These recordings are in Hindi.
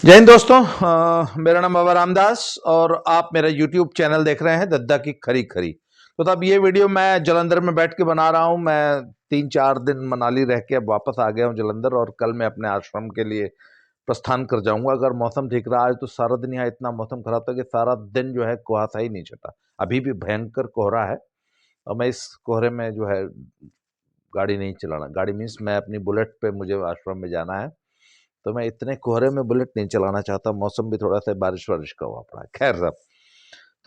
जय हिंद दोस्तों। मेरा नाम बाबा रामदास और आप मेरा YouTube चैनल देख रहे हैं दद्दा की खरी खरी। तो तब ये वीडियो मैं जलंधर में बैठ के बना रहा हूँ। मैं 3-4 दिन मनाली रह के अब वापस आ गया हूँ जलंधर और कल मैं अपने आश्रम के लिए प्रस्थान कर जाऊंगा। अगर मौसम ठीक रहा है तो सारा दिन यहाँ इतना मौसम खराब था कि सारा दिन जो है कुहासा ही नहीं छटा। अभी भी भयंकर कोहरा है और मैं इस कोहरे में जो है गाड़ी नहीं चलाना। गाड़ी मीन्स मैं अपनी बुलेट पे मुझे आश्रम में जाना है, तो मैं इतने कोहरे में बुलेट नहीं चलाना चाहता। मौसम भी थोड़ा सा बारिश वारिश का हुआ पड़ा है। खैर साहब,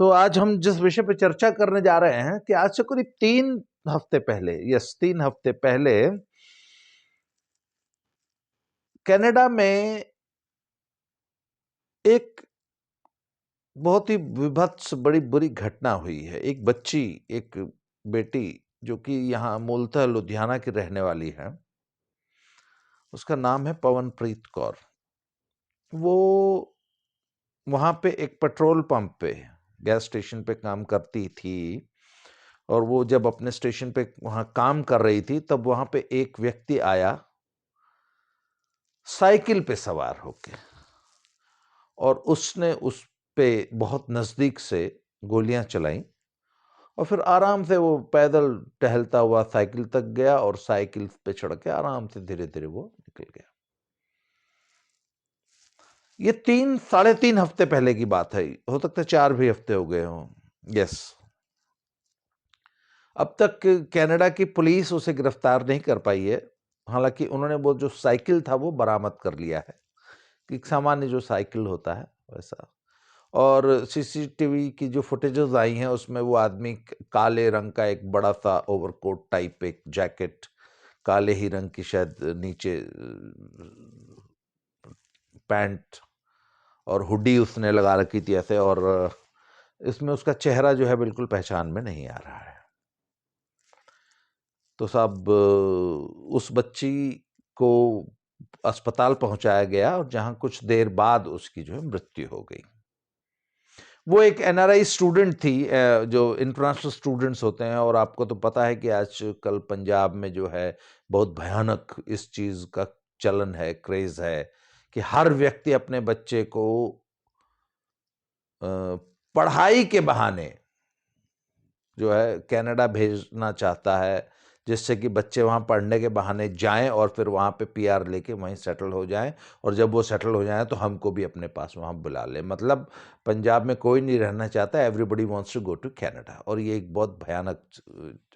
तो आज हम जिस विषय पे चर्चा करने जा रहे हैं कि आज से करीब 3 हफ्ते पहले, यस 3 हफ्ते पहले कनाडा में एक बहुत ही विभत्स बड़ी बुरी घटना हुई है। एक बच्ची, एक बेटी जो कि यहाँ मूलतः लुधियाना की रहने वाली है, उसका नाम है पवनप्रीत कौर। वो वहां पे एक पेट्रोल पंप पे, गैस स्टेशन पे काम करती थी और वो जब अपने स्टेशन पे वहां काम कर रही थी तब वहां पे एक व्यक्ति आया साइकिल पे सवार होके और उसने उस पे बहुत नजदीक से गोलियां चलाई और फिर आराम से वो पैदल टहलता हुआ साइकिल तक गया और साइकिल पे चढ़ के आराम से धीरे धीरे वो निकल गया। ये 3-3.5 हफ्ते पहले की बात है, हो सकता है 4 भी हफ्ते हो गए हों। यस, अब तक कनाडा की पुलिस उसे गिरफ्तार नहीं कर पाई है। हालांकि उन्होंने वो जो साइकिल था वो बरामद कर लिया है कि सामान्य जो साइकिल होता है वैसा। और सीसीटीवी की जो फुटेजेस आई हैं उसमें वो आदमी काले रंग का एक बड़ा सा ओवरकोट टाइप एक जैकेट, काले ही रंग की शायद नीचे पैंट और हुडी उसने लगा रखी थी ऐसे, और इसमें उसका चेहरा जो है बिल्कुल पहचान में नहीं आ रहा है। तो साहब उस बच्ची को अस्पताल पहुंचाया गया और जहां कुछ देर बाद उसकी जो है मृत्यु हो गई। वो एक एनआरआई स्टूडेंट थी, जो इंटरनेशनल स्टूडेंट्स होते हैं, और आपको तो पता है कि आजकल पंजाब में जो है बहुत भयानक इस चीज का चलन है, क्रेज है कि हर व्यक्ति अपने बच्चे को पढ़ाई के बहाने जो है कनाडा भेजना चाहता है, जिससे कि बच्चे वहाँ पढ़ने के बहाने जाएं और फिर वहाँ पे पीआर लेके वहीं सेटल हो जाएं, और जब वो सेटल हो जाएं तो हमको भी अपने पास वहाँ बुला लें। मतलब पंजाब में कोई नहीं रहना चाहता, everybody wants to go to Canada, और ये एक बहुत भयानक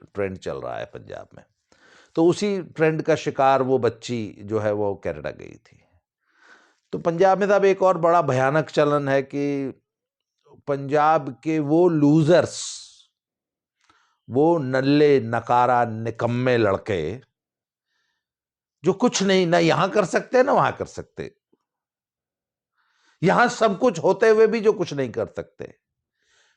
ट्रेंड चल रहा है पंजाब में। तो उसी ट्रेंड का शिकार वो बच्ची जो है वो कनाडा गई थी। तो पंजाब में साहब एक और बड़ा भयानक चलन है कि पंजाब के वो लूजर्स, वो नल्ले नकारा निकम्मे लड़के जो कुछ नहीं ना यहां कर सकते ना वहां कर सकते, यहां सब कुछ होते हुए भी जो कुछ नहीं कर सकते।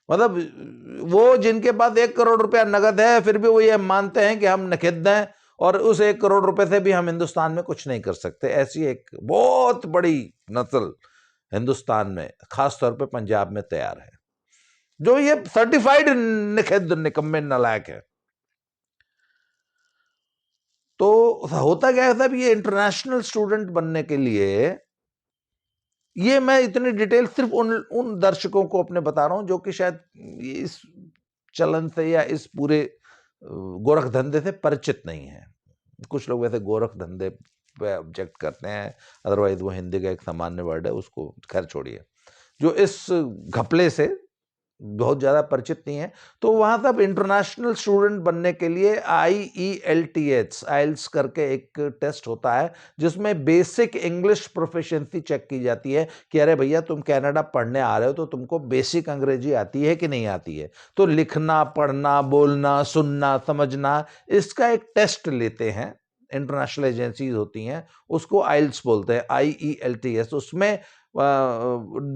मतलब वो जिनके पास 1 करोड़ रुपया नगद है फिर भी वो ये मानते हैं कि हम नखिद्ध हैं और उस 1 करोड़ रुपए से भी हम हिंदुस्तान में कुछ नहीं कर सकते। ऐसी एक बहुत बड़ी नस्ल हिंदुस्तान में, खासतौर पे पंजाब में तैयार है, जो ये सर्टिफाइड निखिद्ध निकम्मे नालायक है। तो होता क्या है साहब, ये इंटरनेशनल स्टूडेंट बनने के लिए, ये मैं इतनी डिटेल सिर्फ उन दर्शकों को अपने बता रहा हूं जो कि शायद इस चलन से या इस पूरे गोरख धंधे से परिचित नहीं है। कुछ लोग वैसे गोरख धंधे पे ऑब्जेक्ट करते हैं, अदरवाइज वो हिंदी का एक सामान्य वर्ड है, उसको खैर छोड़िए। जो इस घपले से बहुत ज़्यादा परिचित नहीं है, तो वहाँ सब इंटरनेशनल स्टूडेंट बनने के लिए IELTS आइल्स करके एक टेस्ट होता है, जिसमें बेसिक इंग्लिश प्रोफिशिएंसी चेक की जाती है कि अरे भैया तुम कनाडा पढ़ने आ रहे हो तो तुमको बेसिक अंग्रेजी आती है कि नहीं आती है। तो लिखना, पढ़ना, बोलना, सुनना, समझना, इसका एक टेस्ट लेते हैं, इंटरनेशनल एजेंसीज होती हैं, उसको आइल्स बोलते हैं, IELTS। उसमें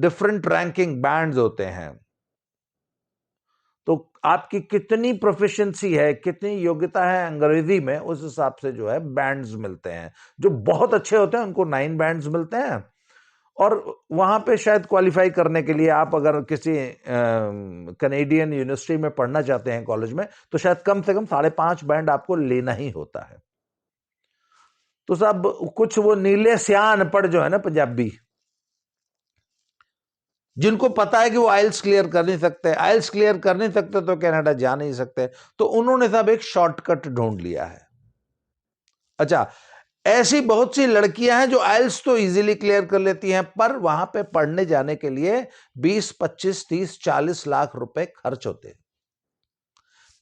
डिफरेंट रैंकिंग बैंड्स होते हैं। तो आपकी कितनी प्रोफिशिएंसी है, कितनी योग्यता है अंग्रेजी में, उस हिसाब से जो है बैंड्स मिलते हैं। जो बहुत अच्छे होते हैं उनको 9 बैंड्स मिलते हैं, और वहां पे शायद क्वालिफाई करने के लिए आप अगर किसी कनेडियन यूनिवर्सिटी में पढ़ना चाहते हैं कॉलेज में, तो शायद कम से कम 5.5 बैंड आपको लेना ही होता है। तो साहब कुछ वो नीले सियान अनपढ़ जो है ना पंजाबी, जिनको पता है कि वो आइल्स क्लियर कर नहीं सकते, आइल्स क्लियर कर नहीं सकते तो कनाडा जा नहीं सकते, तो उन्होंने साहब एक शॉर्टकट ढूंढ लिया है। अच्छा, ऐसी बहुत सी लड़कियां हैं जो आइल्स तो इजीली क्लियर कर लेती हैं, पर वहां पे पढ़ने जाने के लिए 20, 25, 30, 40 लाख रुपए खर्च होते हैं।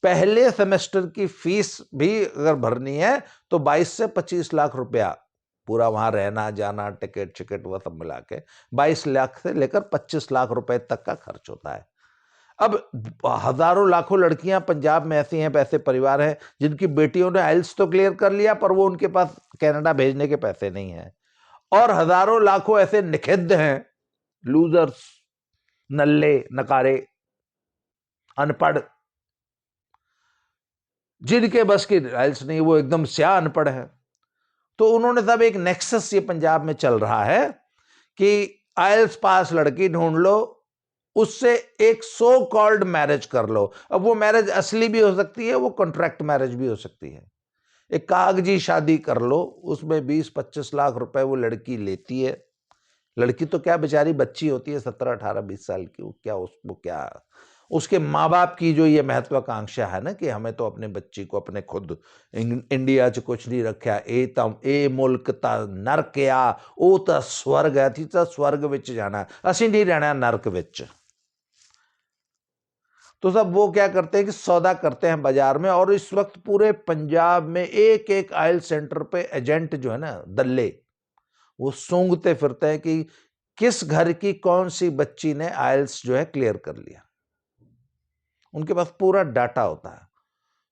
पहले सेमेस्टर की फीस भी अगर भरनी है तो 22 से 25 लाख रुपया, पूरा वहां रहना जाना टिकट शिकट वह सब मिला के 22 लाख से लेकर 25 लाख रुपए तक का खर्च होता है। अब हजारों लाखों लड़कियां पंजाब में ऐसी हैं, ऐसे परिवार हैं जिनकी बेटियों ने आइल्स तो क्लियर कर लिया, पर वो उनके पास कनाडा भेजने के पैसे नहीं हैं। और हजारों लाखों ऐसे निखिद्ध हैं, लूजर्स, नल्ले नकारे, अनपढ़, जिनके बस की आइल्स नहीं, वो एकदम स्याह अनपढ़ है। तो उन्होंने तब एक नेक्सस ये पंजाब में चल रहा है कि आइल्स पास लड़की ढूंढ लो, उससे एक सो कॉल्ड मैरिज कर लो। अब वो मैरिज असली भी हो सकती है, वो कॉन्ट्रैक्ट मैरिज भी हो सकती है। एक कागजी शादी कर लो, उसमें 20-25 लाख रुपए वो लड़की लेती है। लड़की तो क्या बेचारी बच्ची होती है, 17, 18, 20 साल की, उसको क्या, उसके माँ बाप की जो ये महत्वाकांक्षा है ना कि हमें तो अपने बच्ची को अपने खुद इंडिया च कुछ नहीं रखा, ए मुल्क ता नरक आ, ओ ता स्वर्ग है, थी ता स्वर्ग विच जाना, असी नहीं रहना नरक विच। तो सब वो क्या करते हैं कि सौदा करते हैं बाजार में, और इस वक्त पूरे पंजाब में एक एक आयल सेंटर पे एजेंट जो है ना, दल्ले, वो सूंघते फिरते हैं कि किस घर की कौन सी बच्ची ने आइल्स जो है क्लियर कर लिया। उनके पास पूरा डाटा होता है।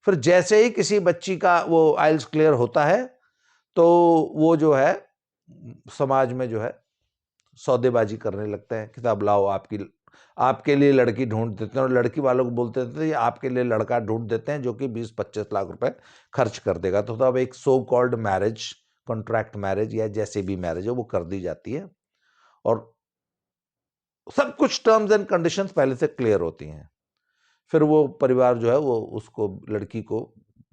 फिर जैसे ही किसी बच्ची का वो आइल्स क्लियर होता है तो वो जो है समाज में जो है सौदेबाजी करने लगते हैं, किताब लाओ, आपके लिए लड़की ढूंढ देते हैं, और लड़की वालों को बोलते थे आपके लिए लड़का ढूंढ देते हैं जो कि 20-25 लाख रुपए खर्च कर देगा। तो अब एक so called marriage, contract marriage या जैसे भी मैरिज है वो कर दी जाती है, और सब कुछ टर्म्स एंड कंडीशंस पहले से क्लियर होती हैं। फिर वो परिवार जो है वो उसको, लड़की को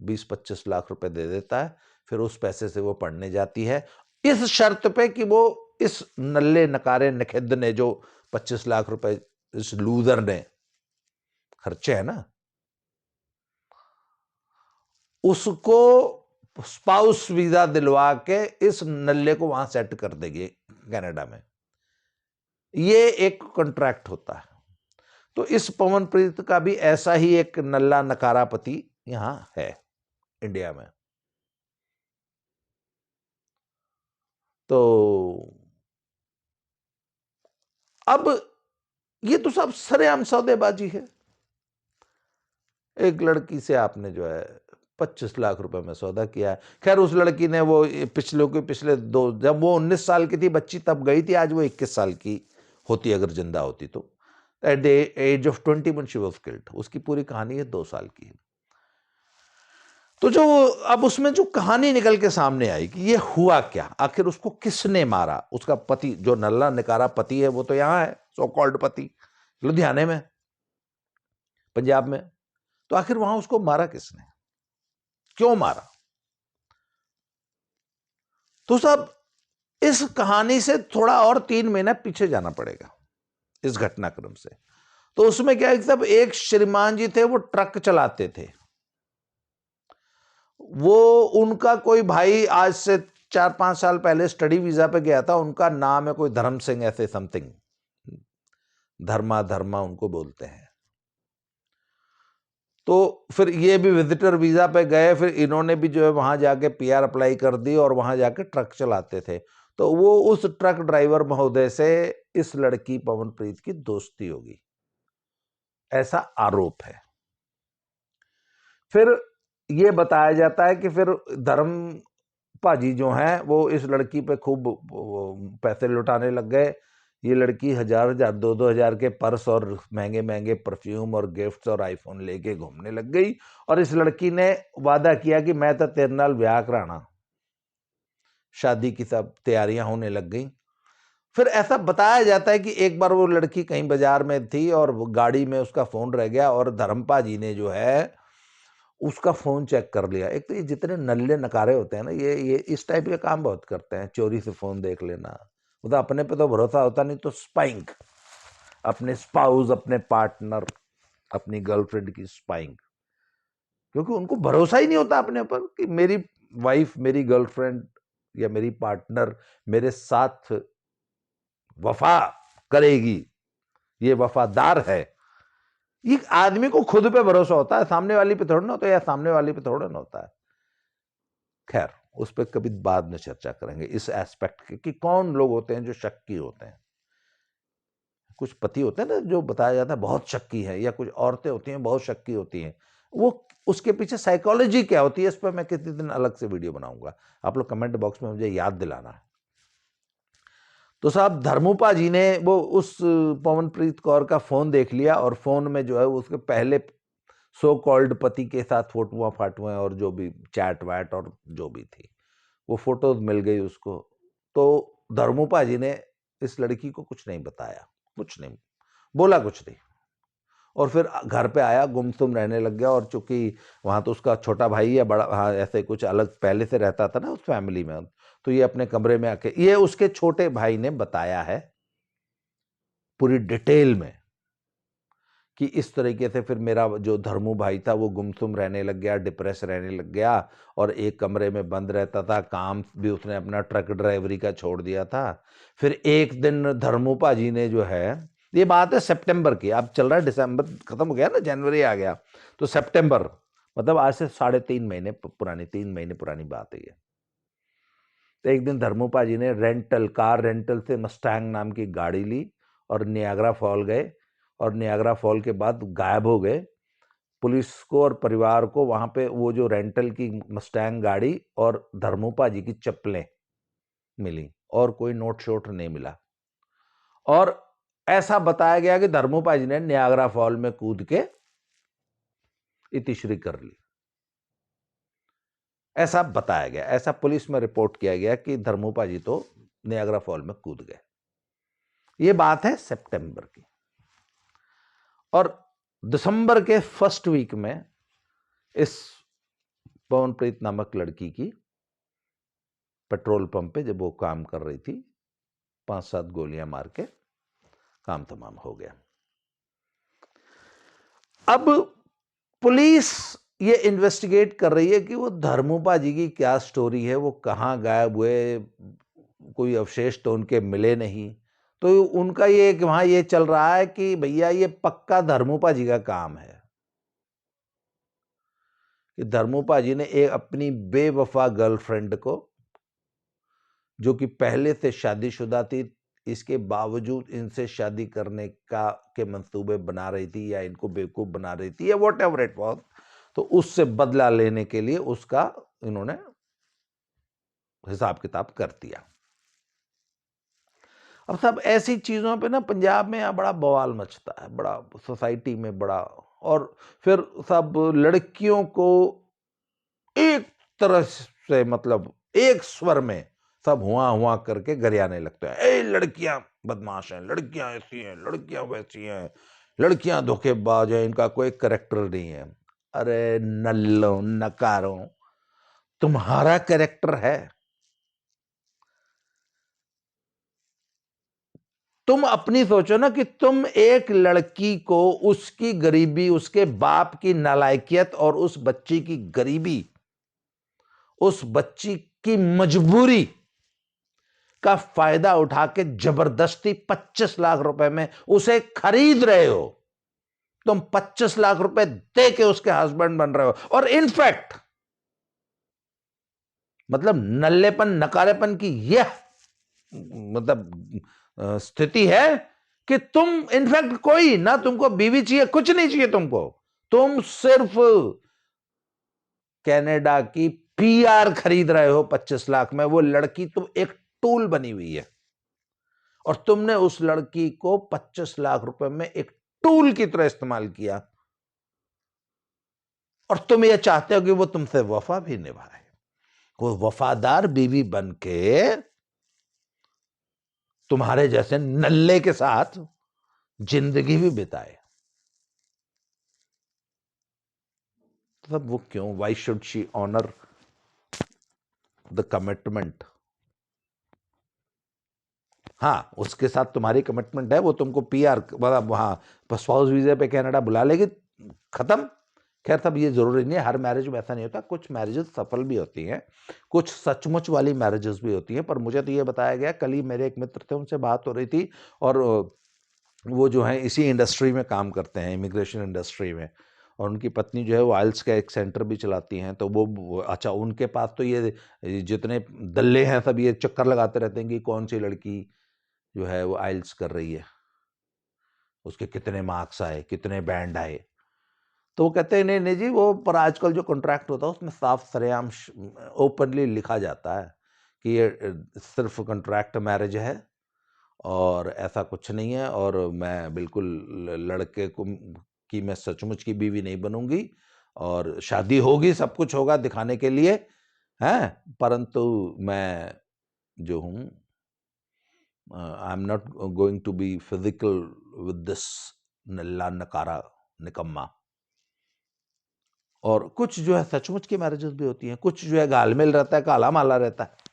20-25 लाख रुपए दे देता है। फिर उस पैसे से वो पढ़ने जाती है, इस शर्त पे कि वो इस नल्ले नकारे निखिद्ध ने जो 25 लाख रुपए इस लूजर ने खर्चे है ना, उसको स्पाउस वीजा दिलवा के इस नल्ले को वहां सेट कर देगी कनाडा में। ये एक कॉन्ट्रैक्ट होता है। तो इस पवनप्रीत का भी ऐसा ही एक नल्ला नकारा पति यहां है इंडिया में। तो अब ये तो सब सरेआम सौदेबाजी है। एक लड़की से आपने जो है 25 लाख रुपए में सौदा किया है। खैर उस लड़की ने वो पिछले दो, जब वो 19 साल की थी बच्ची तब गई थी, आज वो 21 साल की होती अगर जिंदा होती तो। At the age of 21 she was killed. उसकी पूरी कहानी है 2 साल की। तो जो अब उसमें जो कहानी निकल के सामने आई कि ये हुआ क्या, आखिर उसको किसने मारा। उसका पति जो नल्ला निकारा पति है वो तो यहां है, सो कॉल्ड पति लुधियाने में, पंजाब में। तो आखिर वहां उसको मारा किसने, क्यों मारा। तो सब इस कहानी से थोड़ा और 3 महीने पीछे जाना पड़ेगा इस घटनाक्रम से। तो उसमें क्या है, सब एक श्रीमान जी थे, वो ट्रक चलाते थे। वो उनका कोई भाई आज से 4-5 साल पहले स्टडी वीजा पे गया था, उनका नाम है कोई धर्म सिंह ऐसे समथिंग, धर्मा उनको बोलते हैं। तो फिर ये भी विजिटर वीजा पे गए, फिर इन्होंने भी जो है वहां जाके पीआर अप्लाई कर दी और वहां जाके ट्रक चलाते थे। तो वो उस ट्रक ड्राइवर महोदय से इस लड़की पवनप्रीत की दोस्ती होगी, ऐसा आरोप है। फिर ये बताया जाता है कि फिर धर्म पाजी जो हैं वो इस लड़की पे खूब पैसे लुटाने लग गए। ये लड़की 1000-1000, 2-2000 के पर्स और महंगे महंगे परफ्यूम और गिफ्ट्स और आईफोन लेके घूमने लग गई। और इस लड़की ने वादा किया कि मैं तो तेरे नाल ब्याह कराना। शादी की सब तैयारियां होने लग गई। फिर ऐसा बताया जाता है कि एक बार वो लड़की कहीं बाजार में थी और वो गाड़ी में उसका फोन रह गया, और धर्मपा जी ने जो है उसका फोन चेक कर लिया। एक तो ये जितने नल्ले नकारे होते हैं ना, ये इस टाइप के काम बहुत करते हैं, चोरी से फोन देख लेना। मतलब अपने पे तो भरोसा होता नहीं, तो स्पाइंग, अपने स्पाउस, अपने पार्टनर, अपनी गर्लफ्रेंड की स्पाइंग, क्योंकि उनको भरोसा ही नहीं होता अपने ऊपर कि मेरी वाइफ, मेरी गर्लफ्रेंड या मेरी पार्टनर मेरे साथ वफा करेगी, ये वफादार है। ये आदमी को खुद पे भरोसा होता है, सामने वाली पे थोड़ा ना होता है, या सामने वाली पे थोड़ा ना होता है। खैर, उस पर कभी बाद में चर्चा करेंगे, इस एस्पेक्ट के कि कौन लोग होते हैं जो शक्की होते हैं। कुछ पति होते हैं ना जो बताया जाता है बहुत शक्की है, या कुछ औरतें होती हैं बहुत शक्की होती हैं। वो उसके पीछे साइकोलॉजी क्या होती है, इस पर मैं किसी दिन अलग से वीडियो बनाऊंगा। आप लोग कमेंट बॉक्स में मुझे याद दिलाना है। तो साहब धर्मोपा जी ने वो उस पवनप्रीत कौर का फोन देख लिया, और फोन में जो है उसके पहले सो कॉल्ड पति के साथ फोटुआं फाटुआं और जो भी चैट वैट और जो भी थी वो फोटोज मिल गई उसको। तो धर्मोपा जी ने इस लड़की को कुछ नहीं बताया, कुछ नहीं बोला, कुछ नहीं। और फिर घर पे आया, गुमसुम रहने लग गया। और चूंकि वहां तो उसका छोटा भाई या बड़ा, हाँ ऐसे कुछ अलग पहले से रहता था ना उस फैमिली में, तो ये अपने कमरे में आके, ये उसके छोटे भाई ने बताया है पूरी डिटेल में कि इस तरीके से फिर मेरा जो धर्मू भाई था वो गुमसुम रहने लग गया, डिप्रेस रहने लग गया, और एक कमरे में बंद रहता था, काम भी उसने अपना ट्रक ड्राइवरी का छोड़ दिया था। फिर एक दिन धर्मूपा जी ने जो है, ये बात है सितंबर की, अब चल रहा है दिसंबर खत्म हो गया ना, जनवरी आ गया, तो सितंबर मतलब आज से 3.5 महीने पुरानी, 3 महीने पुरानी बात है ये। तो एक दिन धर्मूपा जी ने कार रेंटल से मस्टैंग नाम की गाड़ी ली और नियाग्रा फॉल गए, और नियाग्रा फॉल के बाद गायब हो गए। पुलिस को और परिवार को वहां पे वो जो रेंटल की मस्टैंग गाड़ी और धर्मूपा जी की चप्पलें मिली, और कोई नोट शोट नहीं मिला। और ऐसा बताया गया कि धर्मूपा जी ने नियाग्रा फॉल में कूद के इतिश्री कर ली, ऐसा बताया गया, ऐसा पुलिस में रिपोर्ट किया गया कि धर्मूपा जी तो नियाग्रा फॉल में कूद गए। ये बात है सितंबर की। और दिसंबर के फर्स्ट वीक में इस पवनप्रीत नामक लड़की की पेट्रोल पंप पे जब वो काम कर रही थी, 5-7 गोलियां मार के काम तमाम हो गया। अब पुलिस ये इन्वेस्टिगेट कर रही है कि वो धर्मूपा जी की क्या स्टोरी है, वो कहाँ गायब हुए, कोई अवशेष तो उनके मिले नहीं। तो उनका ये कि वहां ये चल रहा है कि भैया ये पक्का धर्मूपा जी का काम है, कि धर्मूपा जी ने एक अपनी बेवफा गर्लफ्रेंड को, जो कि पहले से शादीशुदा थी, इसके बावजूद इनसे शादी करने का के मंसूबे बना रही थी, या इनको बेवकूफ बना रही थी, या वॉट एवर इट वॉज, तो उससे बदला लेने के लिए उसका इन्होंने हिसाब किताब कर दिया। अब सब ऐसी चीजों पे ना पंजाब में बड़ा बवाल मचता है, बड़ा सोसाइटी में बड़ा। और फिर सब लड़कियों को एक तरह से, मतलब एक स्वर में सब हुआ हुआ करके गरियाने लगते हैं, ए लड़कियां बदमाश हैं, लड़कियां ऐसी हैं, लड़कियां वैसी हैं, लड़कियां धोखेबाज हैं, इनका कोई कैरेक्टर नहीं है। अरे नल्लो नकारो, तुम्हारा कैरेक्टर है। तुम अपनी सोचो ना कि तुम एक लड़की को उसकी गरीबी, उसके बाप की नालायकियत और उस बच्ची की गरीबी, उस बच्ची की मजबूरी का फायदा उठा के जबरदस्ती 25 लाख रुपए में उसे खरीद रहे हो। तुम 25 लाख रुपए दे के उसके हस्बैंड बन रहे हो। और इनफैक्ट मतलब नल्लेपन नकारेपन की यह मतलब स्थिति है कि तुम इनफैक्ट कोई ना, तुमको बीवी चाहिए, कुछ नहीं चाहिए तुमको, तुम सिर्फ कनाडा की पीआर खरीद रहे हो 25 लाख में। वो लड़की तुम एक टूल बनी हुई है, और तुमने उस लड़की को 25 लाख रुपए में एक टूल की तरह इस्तेमाल किया, और तुम ये चाहते हो कि वो तुमसे वफा भी निभाए, वो वफादार बीवी बन के तुम्हारे जैसे नल्ले के साथ जिंदगी भी बिताए। तब वो क्यों, why should she honour the commitment हाँ, उसके साथ तुम्हारी कमिटमेंट है, वो तुमको पीआर मतलब वहाँ स्पाउस वीज़े पे कनाडा बुला लेगी, खत्म। खैर तब ये ज़रूरी नहीं है, हर मैरिज में ऐसा नहीं होता, कुछ मैरिजेस सफल भी होती हैं, कुछ सचमुच वाली मैरिजेस भी होती हैं। पर मुझे तो ये बताया गया, कल ही मेरे एक मित्र थे, उनसे बात हो रही थी, और वो जो है इसी इंडस्ट्री में काम करते हैं, इमिग्रेशन इंडस्ट्री में, और उनकी पत्नी जो है वो आइल्स का एक सेंटर भी चलाती हैं। तो वो अच्छा, उनके पास तो ये जितने दल्ले हैं सब ये चक्कर लगाते रहते हैं कि कौन सी लड़की जो है वो आइल्स कर रही है, उसके कितने मार्क्स आए, कितने बैंड आए। तो वो कहते हैं नहीं नहीं जी, वो पर आजकल जो कॉन्ट्रैक्ट होता है उसमें साफ सरेआम ओपनली लिखा जाता है कि ये सिर्फ कॉन्ट्रैक्ट मैरिज है और ऐसा कुछ नहीं है, और मैं बिल्कुल लड़के को की मैं सचमुच की बीवी नहीं बनूंगी, और शादी होगी, सब कुछ होगा दिखाने के लिए है, परंतु मैं जो हूँ, I am not going to be physical with this नल्ला नकारा निकम्मा। और कुछ जो है सचमुच की मैरिजेस भी होती हैं, कुछ जो है गालमेल रहता है, काला माला रहता है।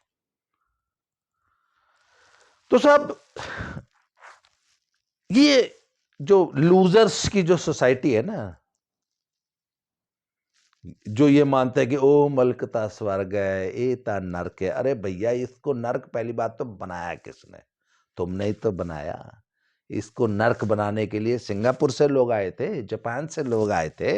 तो साहब, ये जो लूजर्स की जो सोसाइटी है ना, जो ये मानते हैं कि ओ मल्क ता स्वर्ग है, ए ता नर्क है। अरे भैया, इसको नर्क पहली बात तो बनाया किसने? तुमने ही तो बनाया। इसको नर्क बनाने के लिए सिंगापुर से लोग आए थे, जापान से लोग आए थे।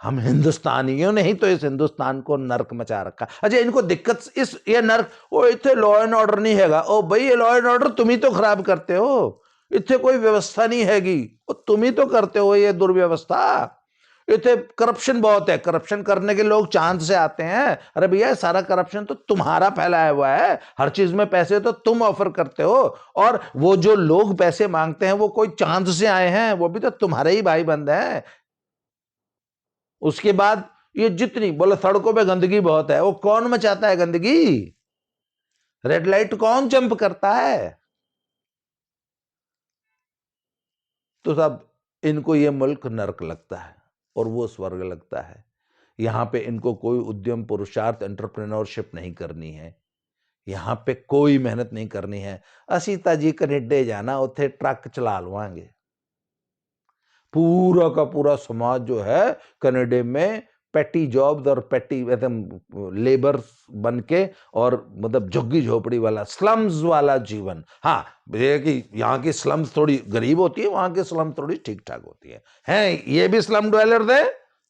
हम हिंदुस्तानियों ने ही तो इस हिंदुस्तान को नर्क मचा रखा। अच्छा, इनको दिक्कत इस ये नर्क, ओ इतने लॉ एंड ऑर्डर नहीं हैगा। ओ भाई, ये लॉ एंड ऑर्डर तुम ही तो खराब करते हो। इतने कोई व्यवस्था नहीं हैगी, वो तुम ही तो करते हो ये दुर्व्यवस्था। इतने करप्शन बहुत है, करप्शन करने के लोग चांद से आते हैं। अरे भैया, सारा करप्शन तो तुम्हारा फैलाया हुआ है, हर चीज में पैसे तो तुम ऑफर करते हो, और वो जो लोग पैसे मांगते हैं वो कोई चांद से आए हैं, वो भी तो तुम्हारे ही भाई बंद हैं। उसके बाद ये जितनी बोले सड़कों पे गंदगी बहुत है, वो कौन मचाता है गंदगी? रेड लाइट कौन जंप करता है? तो साहब, इनको ये मुल्क नर्क लगता है और वो स्वर्ग लगता है। यहां पे इनको कोई उद्यम, पुरुषार्थ, एंटरप्रेन्योरशिप नहीं करनी है, यहां पे कोई मेहनत नहीं करनी है। असी जी कनेडे जाना, उथे ट्रक चला लवांगे। पूरा का पूरा समाज जो है कनाडा में पेटी जॉब्स और पेटी एकदम लेबर बन के, और मतलब झुग्गी झोपड़ी वाला, स्लम्स वाला जीवन। हाँ, ये कि यहाँ की स्लम्स थोड़ी गरीब होती है, वहां की स्लम थोड़ी ठीक ठाक होती है। हैं, ये भी स्लम ड्वेलर है,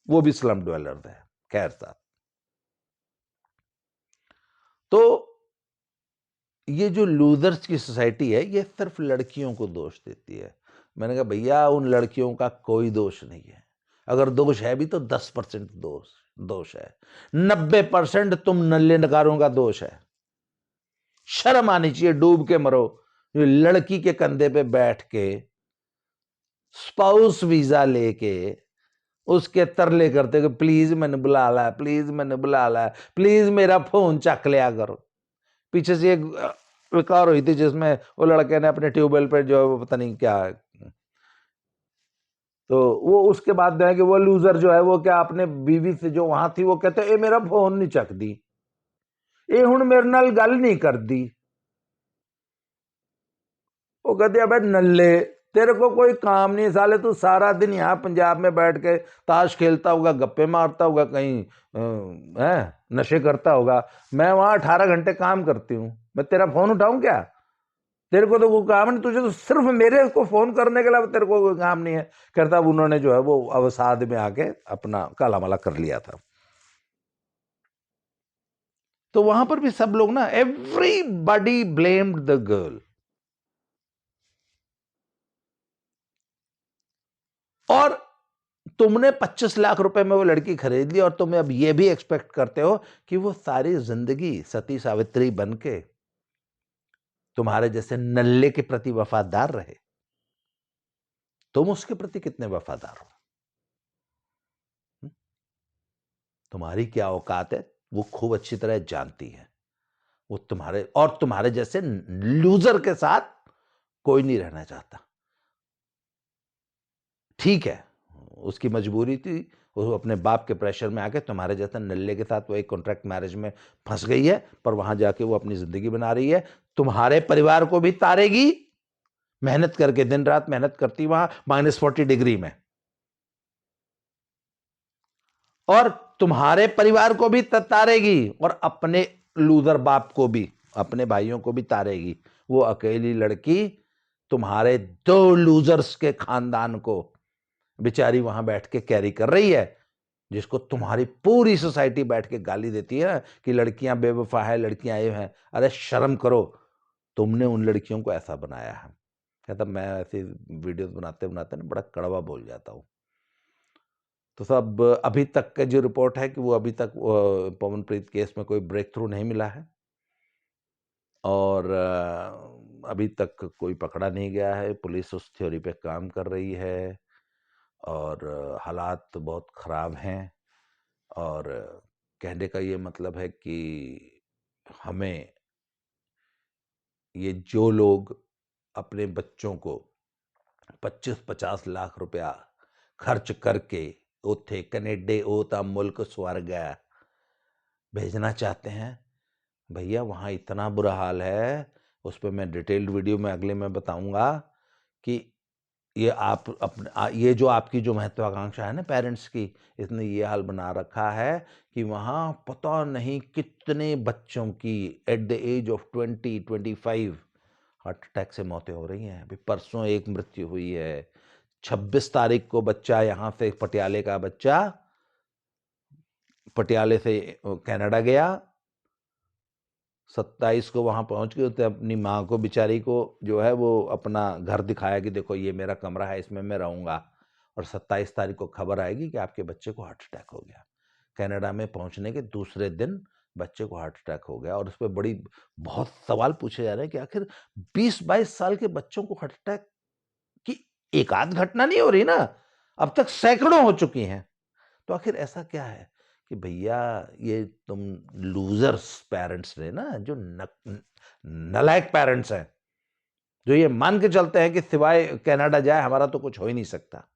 वो भी स्लम ड्वेलर है। खैर साहब, तो ये जो लूजर्स की सोसाइटी है, ये सिर्फ लड़कियों को दोष देती है। मैंने कहा भैया, उन लड़कियों का कोई दोष नहीं है। अगर दोष है भी तो 10% दोष दोष है, 90% तुम नल्ले नकारों का दोष है। शर्म आनी चाहिए, डूब के मरो। जो लड़की के कंधे पे बैठ के स्पाउस वीजा लेके उसके तरले करते कि प्लीज मैंने बुला ला, प्लीज मैंने बुला ला, प्लीज मेरा फोन चक लिया करो। पीछे से एक कार हुई थी जिसमें वो लड़के ने अपने ट्यूबवेल पे जो है वो पता नहीं क्या, तो वो उसके बाद है कि वो लूजर जो है वो क्या अपने बीवी से जो वहां थी वो कहते ए मेरा फोन नहीं चक दी, ए हुण मेरे नाल गल नहीं कर दी। वो कहते अबे नल्ले, तेरे को कोई काम नहीं साले, तू सारा दिन यहाँ पंजाब में बैठ के ताश खेलता होगा, गप्पे मारता होगा, कहीं है नशे करता होगा। मैं वहां 18 घंटे काम करती हूँ, मैं तेरा फोन उठाऊं क्या? तेरे को तो वो काम नहीं, तुझे तो सिर्फ मेरे को फोन करने के अलावा तेरे को कोई काम नहीं है। कहता उन्होंने जो है वो अवसाद में आके अपना काला माला कर लिया था। तो वहां पर भी सब लोग ना, एवरीबॉडी ब्लेम्ड द गर्ल। और तुमने 25 लाख रुपए में वो लड़की खरीद ली, और तुम अब ये भी एक्सपेक्ट करते हो कि वो सारी जिंदगी सती सावित्री बन के तुम्हारे जैसे नल्ले के प्रति वफादार रहे। तुम उसके प्रति कितने वफादार हो? तुम्हारी क्या औकात है वो खूब अच्छी तरह जानती है। वो तुम्हारे जैसे लूजर के साथ कोई नहीं रहना चाहता। ठीक है, उसकी मजबूरी थी, वो अपने बाप के प्रेशर में आके तुम्हारे जैसे नल्ले के साथ वो एक कॉन्ट्रैक्ट मैरिज में फंस गई है, पर वहां जाके वो अपनी जिंदगी बना रही है। तुम्हारे परिवार को भी तारेगी, मेहनत करके, दिन रात मेहनत करती वहां -40 डिग्री में, और तुम्हारे परिवार को भी तारेगी, और अपने लूजर बाप को भी, अपने भाइयों को भी तारेगी। वो अकेली लड़की तुम्हारे 2 लूजर्स के खानदान को बेचारी वहां बैठ के कैरी कर रही है, जिसको तुम्हारी पूरी सोसाइटी बैठ के गाली देती है ना कि लड़कियां बेवफा है, लड़कियां ये हैं। अरे शर्म करो, तुमने उन लड़कियों को ऐसा बनाया है। कहता मैं ऐसी वीडियो बनाते बनाते ना बड़ा कड़वा बोल जाता हूँ। तो सब अभी तक का जो रिपोर्ट है कि वो अभी तक पवनप्रीत केस में कोई ब्रेक थ्रू नहीं मिला है, और अभी तक कोई पकड़ा नहीं गया है। पुलिस उस थ्योरी पे काम कर रही है, और हालात बहुत ख़राब हैं। और कहने का ये मतलब है कि हमें, ये जो लोग अपने बच्चों को 25-50 लाख रुपया खर्च करके उथे कनेडे ओता मुल्क स्वर्ग है भेजना चाहते हैं, भैया वहाँ इतना बुरा हाल है। उस पर मैं डिटेल्ड वीडियो में अगले में बताऊंगा कि ये आप अपने ये जो आपकी जो महत्वाकांक्षा है ना पेरेंट्स की, इसने ये हाल बना रखा है कि वहाँ पता नहीं कितने बच्चों की at the age of 20-25 heart attack से मौतें हो रही हैं। अभी परसों एक मृत्यु हुई है। 26 तारीख को बच्चा यहाँ से, पटियाले का बच्चा पटियाले से कनाडा गया, 27 को वहाँ पहुँच के उसने अपनी माँ को बेचारी को जो है वो अपना घर दिखाया कि देखो ये मेरा कमरा है, इसमें मैं रहूँगा, और 27 तारीख को खबर आएगी कि आपके बच्चे को हार्ट अटैक हो गया। कनाडा में पहुँचने के दूसरे दिन बच्चे को हार्ट अटैक हो गया। और उस पर बहुत सवाल पूछे जा रहे हैं कि आखिर 20-22 साल के बच्चों को हार्ट अटैक की एक आध घटना नहीं हो रही ना, अब तक सैकड़ों हो चुकी हैं। तो आखिर ऐसा क्या है कि भैया ये तुम लूजर्स पेरेंट्स ने ना, जो नलायक पेरेंट्स हैं, जो ये मान के चलते हैं कि सिवाय कनाडा जाए हमारा तो कुछ हो ही नहीं सकता।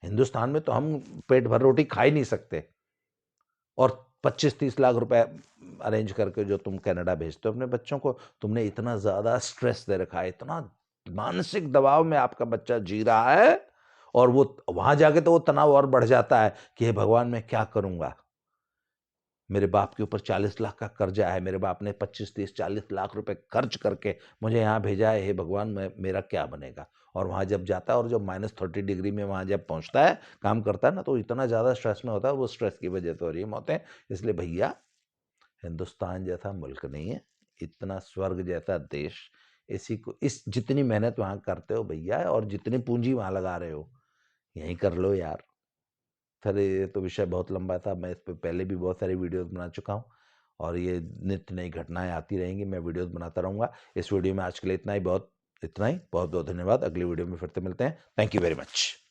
हिंदुस्तान में तो हम पेट भर रोटी खा ही नहीं सकते, और 25-30 लाख रुपए अरेंज करके जो तुम कनाडा भेजते हो अपने बच्चों को, तुमने इतना ज्यादा स्ट्रेस दे रखा है, इतना मानसिक दबाव में आपका बच्चा जी रहा है, और वो वहां जाके तो वो तनाव और बढ़ जाता है कि हे भगवान मैं क्या करूंगा, मेरे बाप के ऊपर 40 लाख का कर्जा है, मेरे बाप ने 25-30-40 लाख रुपए खर्च करके मुझे यहाँ भेजा है, हे भगवान मेरा क्या बनेगा। और वहाँ जब जाता है और जब -30 डिग्री में वहाँ जब पहुँचता है, काम करता है ना, तो इतना ज़्यादा स्ट्रेस में होता है, वो स्ट्रेस की वजह से हो रही है मौतें। इसलिए भैया हिंदुस्तान जैसा मुल्क नहीं है, इतना स्वर्ग जैसा देश, इसी को इस जितनी मेहनत वहाँ करते हो भैया, और जितनी पूंजी वहाँ लगा रहे हो, यहीं कर लो यार। सर ये तो विषय बहुत लंबा था, मैं इस पे पहले भी बहुत सारी वीडियोस बना चुका हूँ, और ये नित्य नई घटनाएं आती रहेंगी, मैं वीडियोस बनाता रहूँगा। इस वीडियो में आज के लिए इतना ही, बहुत बहुत बहुत धन्यवाद। अगली वीडियो में फिर से मिलते हैं। Thank you very much.